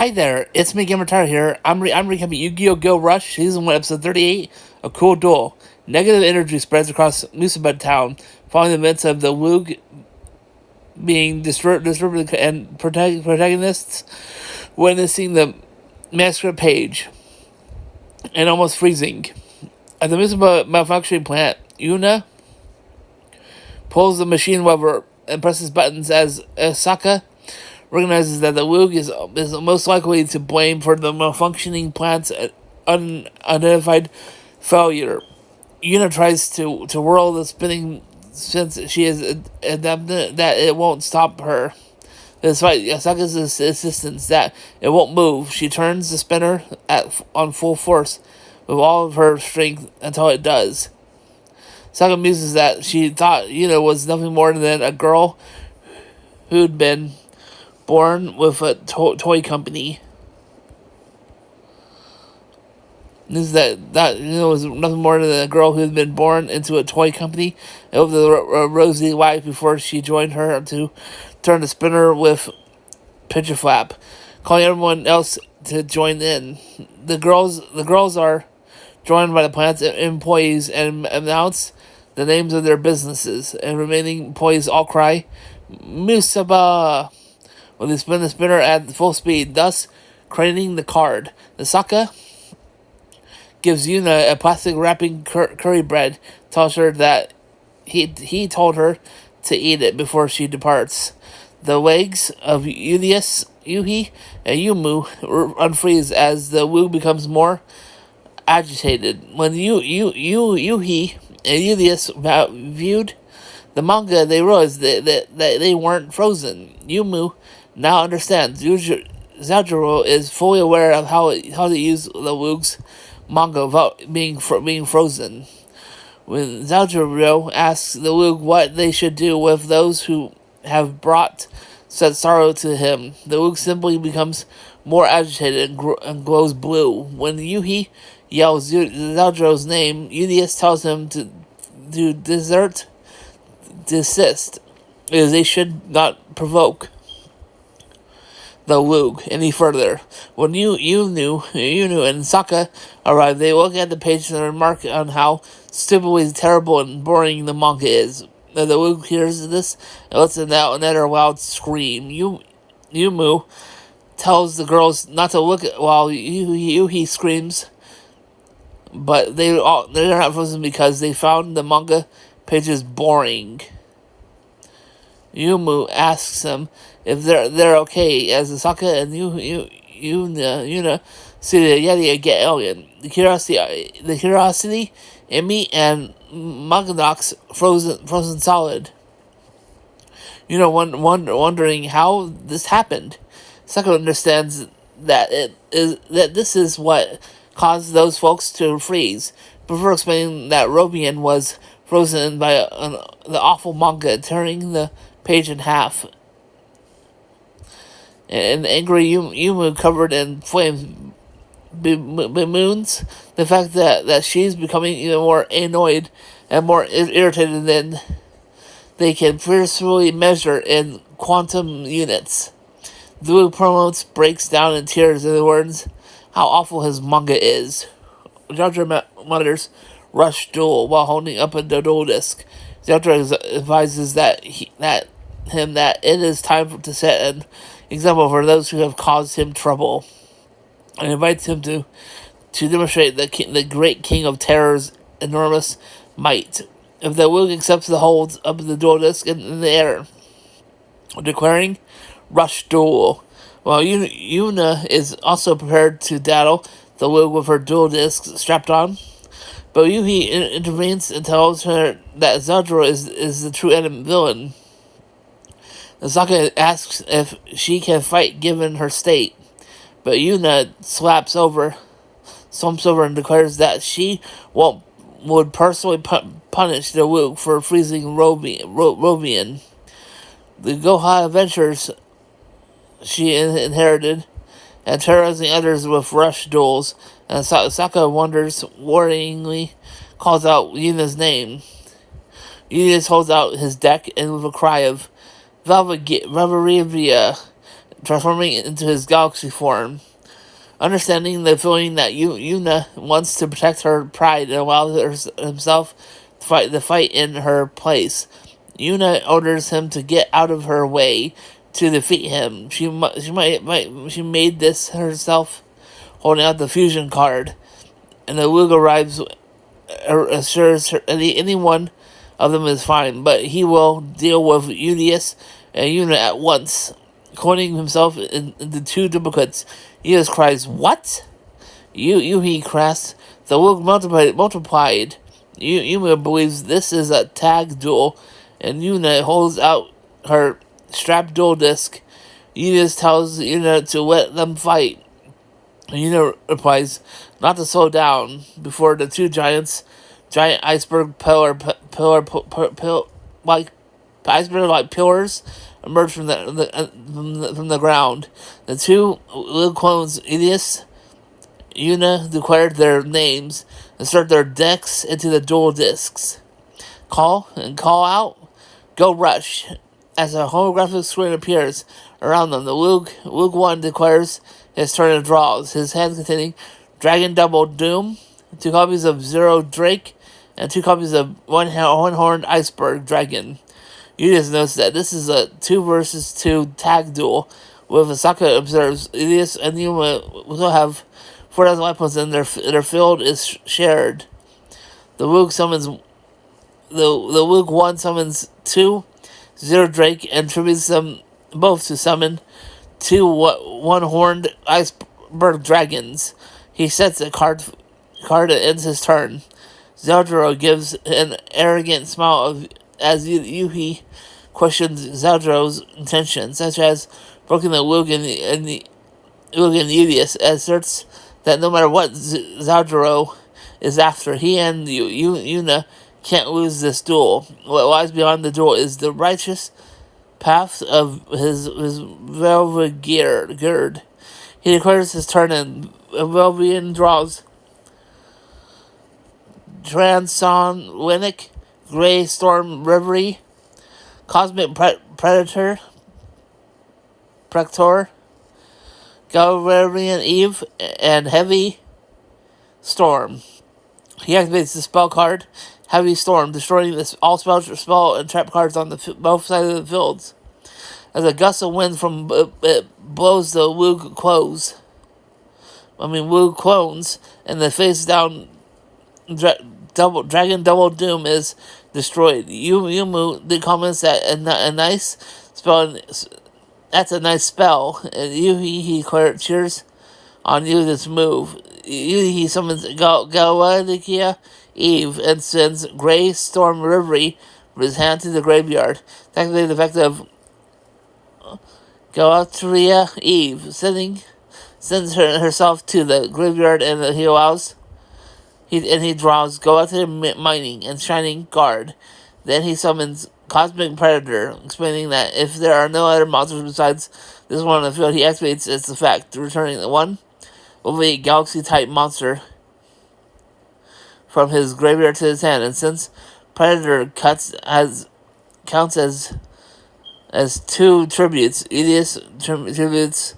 Hi there, it's me, Gamer Tire here. I'm recapping Yu-Gi-Oh! Go Rush, Season 1, Episode 38, A Cool Duel. Negative energy spreads across Musabed Town, following the events of the Woog being disturbed and protagonists witnessing the manuscript page and almost freezing. At the Musabed manufacturing plant, Yuna pulls the machine lever and presses buttons as Asaka recognizes that the Woog is most likely to blame for the malfunctioning plant's unidentified failure. Yuna tries to whirl the spinning since she is adamant that it won't stop her. Despite Asaka's insistence that it won't move, she turns the spinner on full force with all of her strength until it does. Asaka muses that she thought Yuna was nothing more than a girl who'd been born with a toy company. This that was nothing more than a girl who had been born into a toy company and lived a rosy life before she joined her to turn the spinner with Picture Flap, calling everyone else to join in. The girls are joined by the plant's employees and announce the names of their businesses, and remaining employees all cry, Musaba, when they spin the spinner at full speed, thus creating the card. Asaka gives Yuna a plastic wrapping curry bread, tells her that he told her to eat it before she departs. The legs of Yuhi, and Yumu unfreeze as the Wu becomes more agitated. When Yuhi and Udius viewed the manga, they realized that they weren't frozen. Yumu now understands. Zajiro is fully aware of how to use the Woog's manga without being frozen. When Zajiro asks the Woog what they should do with those who have brought such sorrow to him, the Woog simply becomes more agitated and glows blue. When Yuhi yells Zajiro's name, Udius tells him to desist, as they should not provoke the Woog any further. When Yunu and Saka arrive, they look at the page and remark on how stupidly terrible and boring the manga is. The Woog hears this and lets it out and utter a loud scream. Yumu tells the girls not to look while Yuhi screams, but they're not frozen because they found the manga pages boring. Yumu asks them if they're okay, as Asaka and Yuna see the Yeti get alien. The curiosity, Emi and Maganox frozen solid. Wondering how this happened. Asaka understands that this is what caused those folks to freeze, before explaining that Robian was frozen by the awful manga tearing the page in half. And angry Yumu covered in flames bemoans the fact that she's becoming even more annoyed and more irritated than they can forcefully measure in quantum units. The Wu promotes breaks down in tears in the words how awful his manga is. Judger mutters Rush Duel while holding up a duel disc. Judger advises that it is time to set an example for those who have caused him trouble, and invites him to demonstrate the great King of Terror's enormous might. If the Woog accepts the holds of the duel disc in the air, declaring Rush Duel, while Yuna is also prepared to battle the Woog with her duel disc strapped on. But Yuhi intervenes and tells her that Zajiro is the true enemy villain. Asaka asks if she can fight given her state, but Yuna slumps over and declares that she would personally punish the Woog for freezing Robian. The Goha adventures she inherited, and terrorizing others with rush duels, and Asaka wonders worryingly, calls out Yuna's name. Yuna holds out his deck, and with a cry of Valvavia, transforming into his galaxy form. Understanding the feeling that Yuna wants to protect her pride and allow himself to fight the fight in her place, Yuna orders him to get out of her way to defeat him. She made this herself, holding out the fusion card, and the Wug arrives, assures her any one of them is fine, but he will deal with Yugioh and Yuna at once. Cloning himself into two duplicates, Yugioh cries, "What?" He crashed. The Wug multiplied. Yuna believes this is a tag duel, and Yuna holds out her strapped dual disc. Yugioh tells Yuna to let them fight. Yuna replies not to slow down before the two giant iceberg like iceberg like pillars emerge from the ground. The two little clones, Yugioh, Yuna, declared their names and start their decks into the dual discs. Call out, go rush. As a holographic screen appears around them, the Wug 1 declares his turn and draws, his hand containing Dragon Double Doom, 2 copies of Zero Drake, and 2 copies of One-Horned Iceberg Dragon. You just notice that this is a 2 versus 2 tag duel, with Asaka observes Yugioh and Yuma will have 4,000 life points and their field is shared. The Wug summons the Wug 1 summons 2 Zero Drake and tributes them both to summon 2 One-Horned Iceberg Dragons. He sets a card and ends his turn. Zaldro gives an arrogant smile as Yuhi questions Zaldro's intentions, such as broken the Wug and Yugioh, asserts that no matter what Zaldro is after, he and Yuna can't lose this duel. What lies beyond the duel is the righteous path of his velvet gird. He declares his turn, and Velvian draws Transonic, Grey Storm Reverie, Cosmic Predator, Prector, Galvarian Eve, and Heavy Storm. He activates the spell card Heavy Storm, destroying all spell and trap cards on both sides of the fields. As a gust of wind from it blows the Wug clones, and the face down Dragon Double Doom is destroyed. Yumu comments that a nice spell. That's a nice spell, and he cheers on this move. He summons Galadikia Eve and sends Grey Storm Reverie from his hand to the graveyard. Technically, the effect of Galatria Eve sends herself to the graveyard, and he draws Galactic Mining and Shining Guard. Then he summons Cosmic Predator, explaining that if there are no other monsters besides this one on the field, he activates its effect, returning the one of a galaxy-type monster from his graveyard to his hand. And since Predator counts as 2 tributes, Yugioh tributes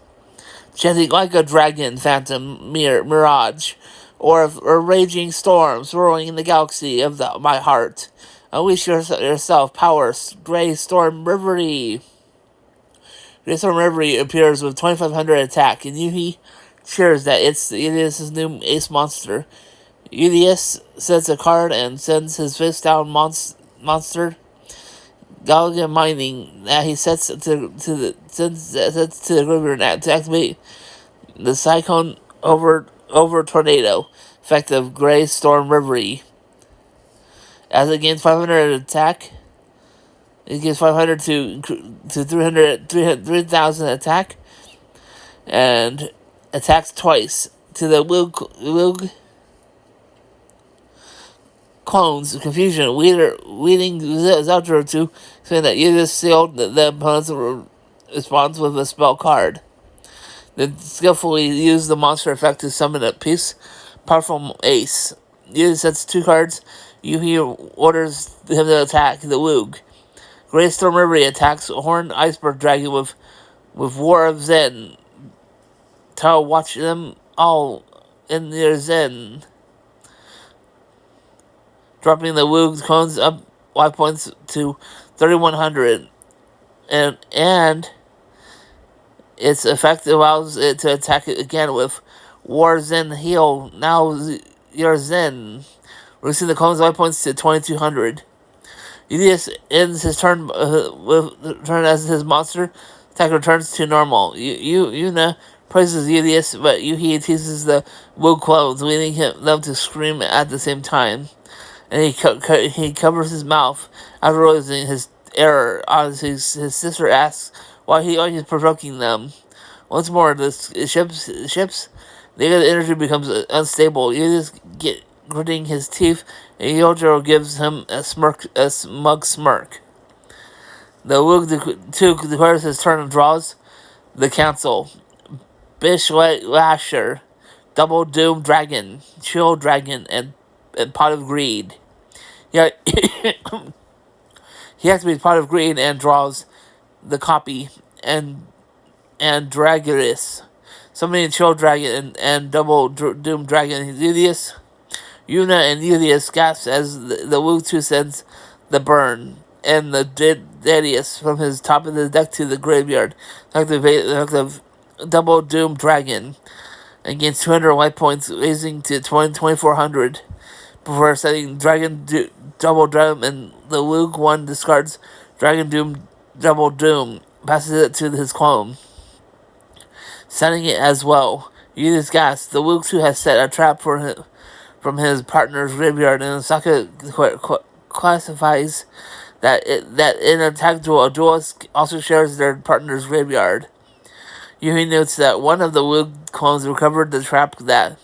chanting like a dragon, phantom, mirage, or a raging storm swirling in the galaxy of my heart. Unleash yourself, power, Grey Storm Reverie. Grey Storm Reverie appears with 2,500 attack, and Yuhi cheers that it's Yugioh's new ace monster. Yugioh sets a card and sends his face down monster Galaga Mining that he sets to the graveyard to activate the Cyclone over Tornado effect of Grey Storm Reverie. As it gains 500 attack, it gives 500 to 3,000 attack, and attacks twice to the Wug clones. Confusion, leading Zaldro to saying that Yugioh sealed the opponent's response with a spell card. Then skillfully use the monster effect to summon a powerful ace. Yugioh sets 2 cards. Yuhi orders him to attack the Wug. Grey Storm Reverie attacks Horned Iceberg Dragon with with War of Zen. Tao watch them all in their Zen, dropping the Wu cones up 5 points to 3,100. And its effect allows it to attack it again with War Zen Heal. Now your Zen, reducing the cones 5 points to 2,200. Yugioh ends his turn with turn as his monster attack returns to normal. Yuna praises Yugioh, but Yuhi teases the Wu clones, leading them to scream at the same time. And he covers his mouth after realizing his error. His sister asks why he's provoking them. Once more, the ship's negative energy becomes unstable. Yugioh gritting his teeth, and Yugioh gives him a smug smirk. The Woog declares his turn and draws the council. Bish Lasher, Double Doom Dragon, Chill Dragon, and Pot of Greed. Yeah, he activates Pot of Greed and draws the copy and Dragonis. Summoning Chill Dragon and Double Doom Dragon. Yuna and Yugioh gasp as the Wu 2 sends the burn and the Dadius from his top of the deck to the graveyard. Active Double Doom Dragon against 200 white points, raising to 2,400 before setting Double Doom, and the Wu 1 discards Dragon Doom Double Doom, passes it to his clone, setting it as well. Yugioh gasp. The Wu 2 has set a trap for him from his partner's graveyard, and Osaka classifies that in an attack duel, a duelist also shares their partner's graveyard. Yuhi notes that one of the Wu clones recovered the trap that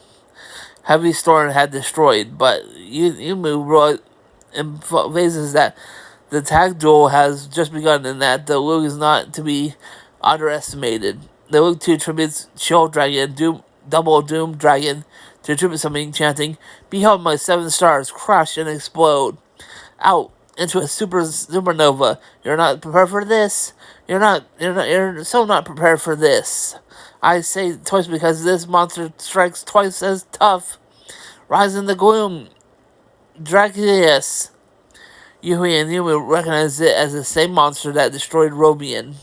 Heavy Storm had destroyed, but Yumu emphasizes that the tag duel has just begun and that the Wu is not to be underestimated. The Wu 2 tributes Chill Dragon, Double Doom Dragon, to tribute something, chanting, "Behold my 7 stars crash and explode out into a supernova. You're not prepared for this. You're so not prepared for this. I say twice because this monster strikes twice as tough. Rise in the gloom, Draculus." Yuhi and Yumi recognize it as the same monster that destroyed Robian,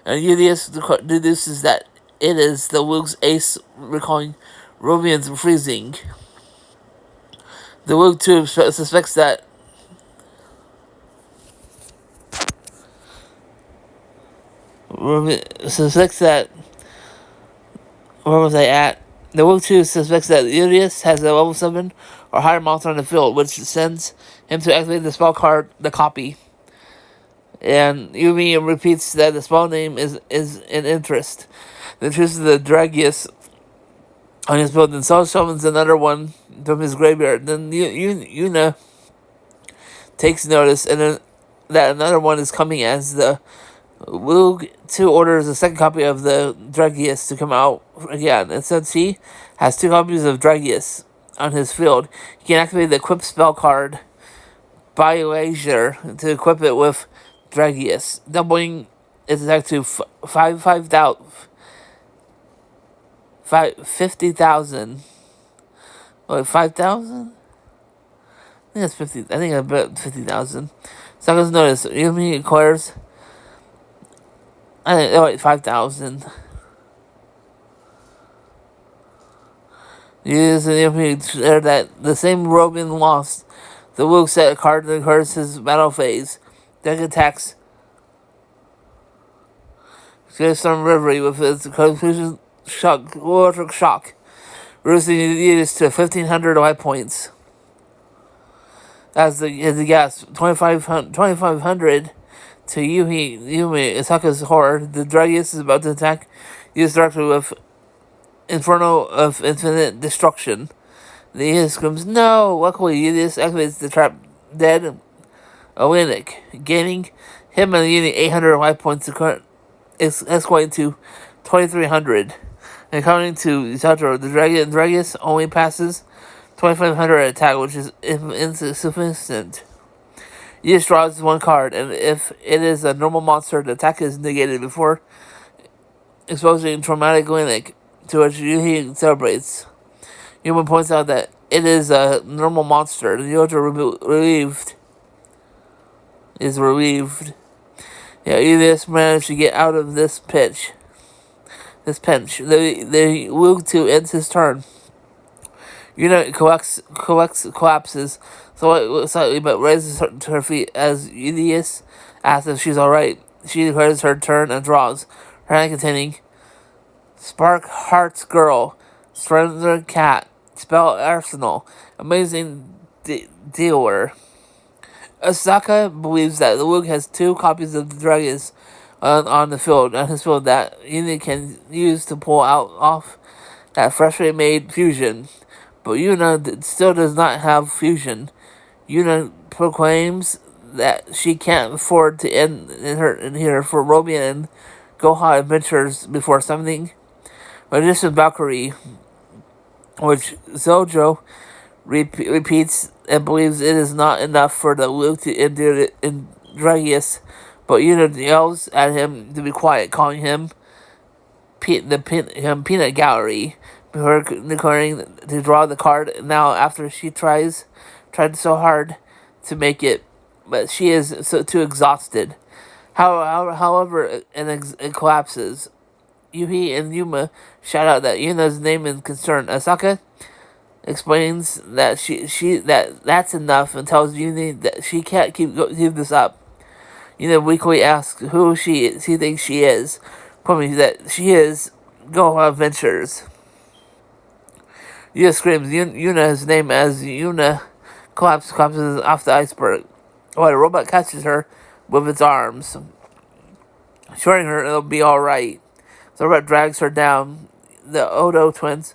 and Yugioh deduces that it is the Wu's ace, recalling Robian's freezing. The Wu 2 suspects that where was I at? The Wu 2 suspects that Yugioh has a level 7 or higher monster on the field, which sends him to activate the spell card, the copy. And Yumi repeats that the spell name is an interest. Then chooses the Dragius on his build, and so summons another one from his graveyard. Then Yuna takes notice, and then that another one is coming as the Wu 2 orders a second copy of the Dragius to come out again. And since he has 2 copies of Dragius on his field, he can activate the equip spell card by laser to equip it with Dragius, doubling its attack to 50,000. What, 5,000? I think that's 50. I think I bet 50,000. Saka's notice. Yumi acquires. I think, oh wait, 5,000. Using Yumi that the same Robin lost. The Wu set a card that occurs his battle phase. Deck attacks Storm Reverie with its conclusion electric shock, reducing Yugioh to 1,500 life points. As the gas 2,500 to Yumi Isaka's horror, the Dragius is about to attack Yugioh directly with Inferno of Infinite Destruction. The Yugioh screams, "No!" Luckily, Yugioh activates the trap dead Oleanic, gaining him and Yumi 800 life points, escalating to 2,300. And according to Isatoro, the Dragius only passes 2,500 attack, which is insufficient. Yugioh draws 1 card, and if it is a normal monster, the attack is negated before exposing traumatic link, to which Yuhi celebrates. Human points out that it is a normal monster, and Yugioh is relieved. Yeah, Elias managed to get out of this pinch. The Luke 2 ends his turn. Collapses slightly, but raises her to her feet as Elias asks if she's alright. She declares her turn and draws her hand containing Spark Heart's Girl, Surrender Cat, Spell Arsenal, Amazing Dealer. Asaka believes that Luke has 2 copies of the Dragons on his field that Yuna can use to pull out off that freshly made fusion. But Yuna still does not have fusion. Yuna proclaims that she can't afford to end in here for Robian and Goha adventures before summoning Magician Valkyrie, which Zojo repeats and believes it is not enough for the Luke to endure in Dragius, but Yuna yells at him to be quiet, calling him Peanut Gallery, before declaring to draw the card now after she tried so hard to make it, but she is too exhausted. However, it collapses. Yuhi and Yuma shout out that Yuna's name is concerned. Asaka explains that that's enough and tells Yuna that she can't keep this up. Yuna weakly asks who he thinks she is, claiming that she is Goha Ventures. Yuna screams Yuna's name as Yuna collapses off the iceberg. While the robot catches her with its arms, assuring her it'll be alright. The robot drags her down. The Odo twins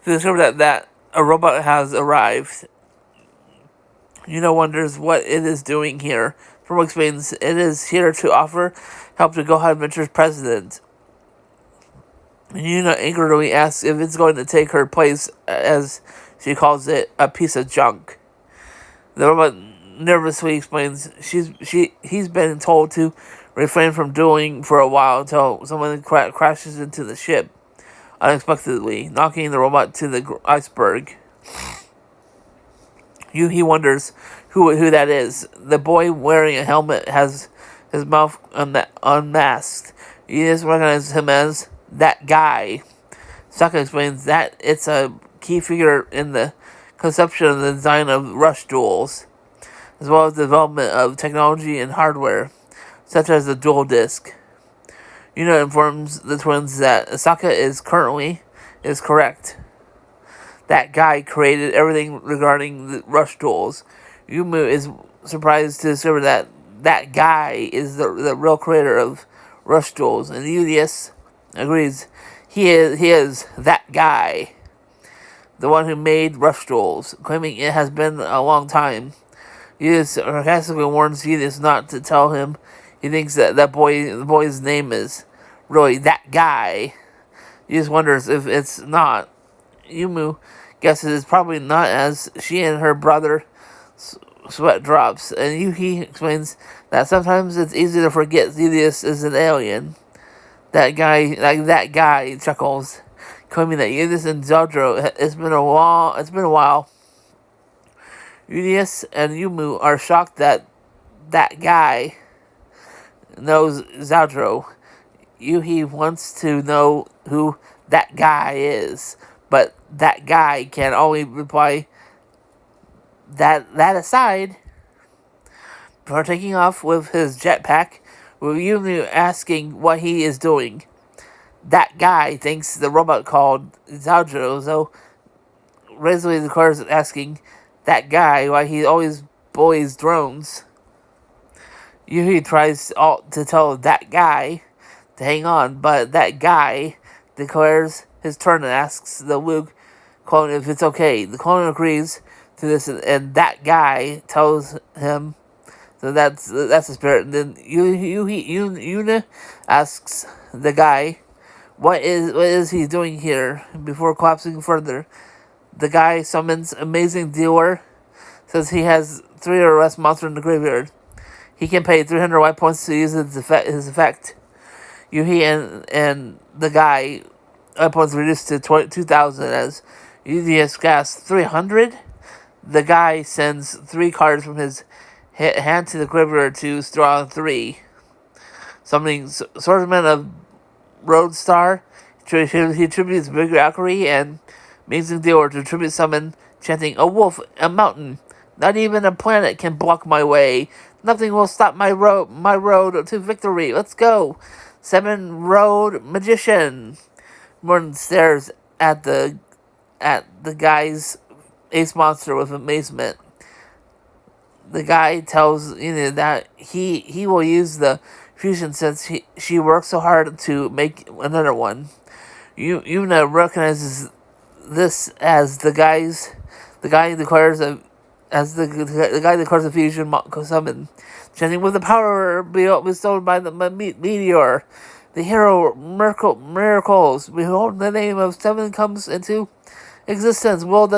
discover that a robot has arrived. Yuna wonders what it is doing here. Fromo explains it is here to offer help to Goha Adventure's president. Yuna angrily asks if it's going to take her place, as she calls it, a piece of junk. The robot nervously explains he's been told to refrain from dueling for a while until someone crashes into the ship unexpectedly, knocking the robot to the iceberg. He wonders who that is. The boy wearing a helmet has his mouth unmasked. He doesn't recognize him as that guy. Saka explains that it's a key figure in the conception of the design of rush duels, as well as the development of technology and hardware, such as the dual disc. Yuna informs the twins that Asaka is correct. That guy created everything regarding the rush duels. Yumu is surprised to discover that that guy is the real creator of rush duels, and Udius agrees he is that guy, the one who made rush duels, claiming it has been a long time. Udius sarcastically warns Udius not to tell him. He thinks that the boy's name is really that guy. He just wonders if it's not. Yumu guesses it's probably not, as she and her brother sweat drops, and Yuhi explains that sometimes it's easy to forget Udius is an alien. That guy chuckles, claiming that Udius and Zodro, it's been a while. Udius and Yumu are shocked that guy knows Zodro. Yuhi wants to know who that guy is, but that guy can only reply that aside. Before taking off with his jetpack, with Yumu asking what he is doing. That guy thinks the robot called Zodro, so readily declares asking that guy why he always bullies drones. Yuhi tries to tell that guy to hang on, but that guy declares his turn and asks the Luke clone if it's okay. The clone agrees to this, and that guy tells him. So that's the spirit. And then Yuna asks the guy, what is he doing here? Before collapsing further, the guy summons Amazing Dealer, says he has 3 or less monsters in the graveyard. He can pay 300 white points to use his effect. Yuhi and the guy was reduced to 2,000 as UDS gas 300. The guy sends 3 cards from his hand to the graveyard to draw 3. Summoning Swordsman of Roadstar. He attributes Big Valkyrie and Amazing Dealer to tribute summon, chanting, "A wolf, a mountain. Not even a planet can block my way. Nothing will stop my road to victory. Let's go. 7 Road Magician." Morton stares at the guy's ace monster with amazement. The guy tells Yuna that he will use the fusion since she worked so hard to make another one. Yuna recognizes this as the guy declares a fusion summon, chanting, "With the power bestowed by the meteor, the hero miracles. Behold, the name of 7 comes into existence. Will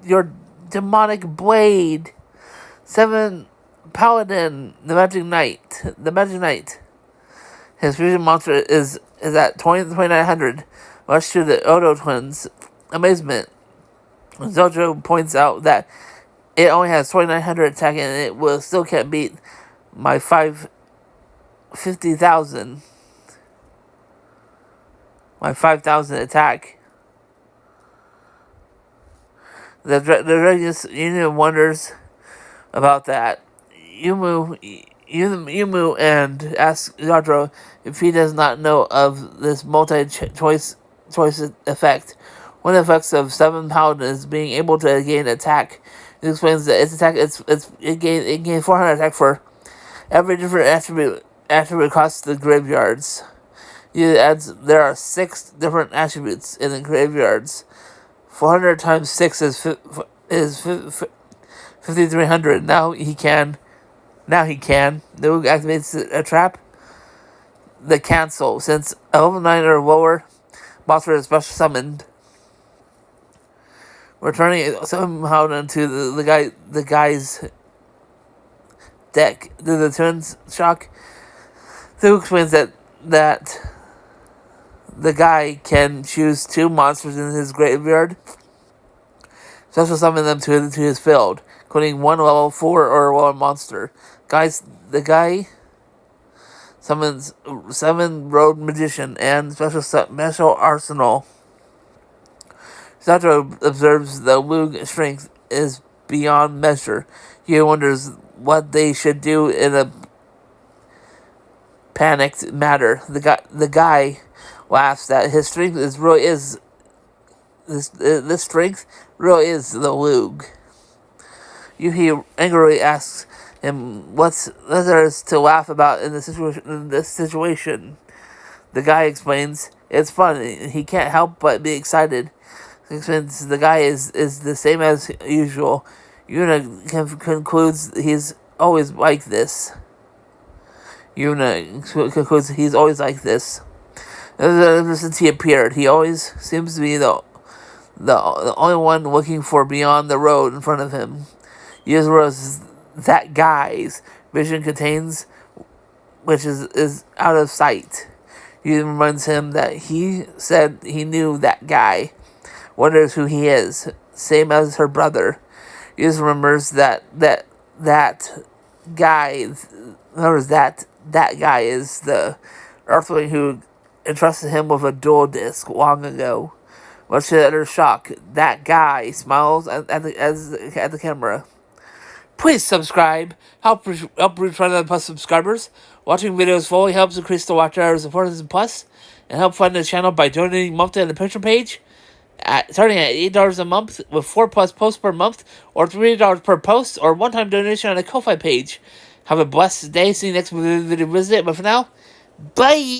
your demonic blade, 7 paladin, the magic knight. His fusion monster is at 2900, much to the Odo twins' amazement. Zojo points out that it only has 2900 attack and it will still can't beat my 50,000. My 5,000 attack. The Regius Union wonders about that. Yumu and asks Yadro if he does not know of this multi-choice effect. One of the effects of 7 paladins being able to gain attack. It explains that its attack it gains 400 attack for every different attribute across the graveyards. It adds there are 6 different attributes in the graveyards. 400 times 6 is 5,300. Now he can. The Woog activates a trap. The cancel. Since a level 9 or lower monster is special summoned. Returning somehow into the guy's deck. The turns shock. The Woog explains that the guy can choose 2 monsters in his graveyard. Special summon them to his field, including 1 level 4 or lower monster. The guy summons 7 Road Magician and special arsenal. Sato observes the Woog strength is beyond measure. He wonders what they should do in a panicked matter. The guy laughs that his strength this strength really is the Woog. Yuhi angrily asks him what there is to laugh about in this situation. The guy explains it's fun. He can't help but be excited. He explains the guy is the same as usual. Yuna concludes he's always like this. Ever since he appeared, he always seems to be the only one looking for beyond the road in front of him. Yuzura's that guy's vision contains, which is out of sight. He reminds him that he said he knew that guy. Wonders who he is, same as her brother. Yuz remembers that guy. Remembers that guy is the Earthling who entrusted him with a dual disc long ago. Much to utter shock, that guy smiles at the camera. Please subscribe. Help reach 100 plus subscribers. Watching videos fully helps increase the watch hours of 4,000 plus, and help fund the channel by donating monthly on the Patreon page. Starting at $8 a month with 4 plus posts per month, or $3 per post, or one-time donation on the Ko-Fi page. Have a blessed day. See you next video visit. But for now, bye.